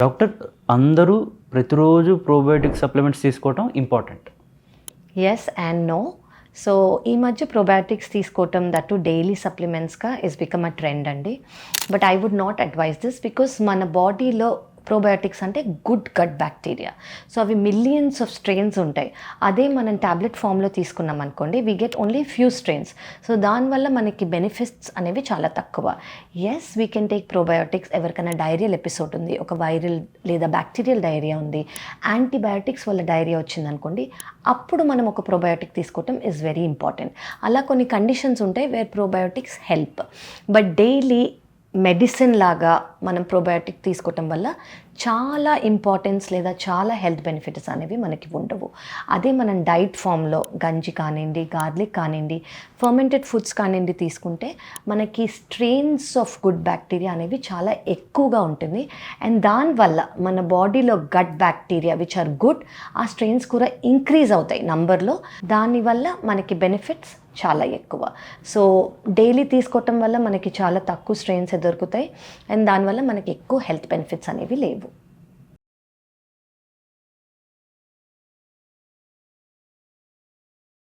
Doctor, అందరూ ప్రతిరోజు probiotic supplements తీసుకోవటం important. Yes and no. So ఈ మధ్య ప్రోబయాటిక్స్ తీసుకోవటం దట్టు డైలీ సప్లిమెంట్స్గా ఇస్ బికమ్ అ ట్రెండ్ అండి. But I would not advise this because మన బాడీలో ప్రోబయాటిక్స్ అంటే గుడ్ గట్ బ్యాక్టీరియా. సో అవి మిలియన్స్ ఆఫ్ స్ట్రెయిన్స్ ఉంటాయి. అదే మనం ట్యాబ్లెట్ ఫామ్లో తీసుకున్నాం అనుకోండి, we get only few strains. So దానివల్ల మనకి బెనిఫిట్స్ అనేవి చాలా తక్కువ. Yes, we can take probiotics. ఎవరికైనా డైరియల్ ఎపిసోడ్ ఉంది, ఒక వైరల్ లేదా బ్యాక్టీరియల్ డైరియా ఉంది, యాంటీబయాటిక్స్ వల్ల డైరియా వచ్చిందనుకోండి, అప్పుడు మనం ఒక ప్రోబయోటిక్ తీసుకోవటం ఈజ్ వెరీ ఇంపార్టెంట్. అలా కొన్ని కండిషన్స్ ఉంటాయి where probiotics help. But daily medicine లాగా మనం ప్రోబయోటిక్ తీసుకోవటం వల్ల చాలా ఇంపార్టెన్స్ లేదా చాలా హెల్త్ బెనిఫిట్స్ అనేవి మనకి ఉండవు. అదే మనం డైట్ ఫామ్లో గంజి కానివ్వండి, గార్లిక్ కానివ్వండి, ఫర్మెంటెడ్ ఫుడ్స్ కానివ్వండి తీసుకుంటే మనకి స్ట్రెయిన్స్ ఆఫ్ గుడ్ బ్యాక్టీరియా అనేవి చాలా ఎక్కువగా ఉంటుంది. అండ్ దానివల్ల మన బాడీలో gut bacteria which are good, ఆ స్ట్రెయిన్స్ కూడా ఇంక్రీజ్ అవుతాయి నంబర్లో. దానివల్ల మనకి బెనిఫిట్స్ చాలా ఎక్కువ. సో డైలీ తీసుకోవటం వల్ల మనకి చాలా తక్కువ స్ట్రెయిన్స్ దొరుకుతాయి అండ్ దానివల్ల మనకి ఎక్కువ హెల్త్ బెనిఫిట్స్ అనేవి లేవు.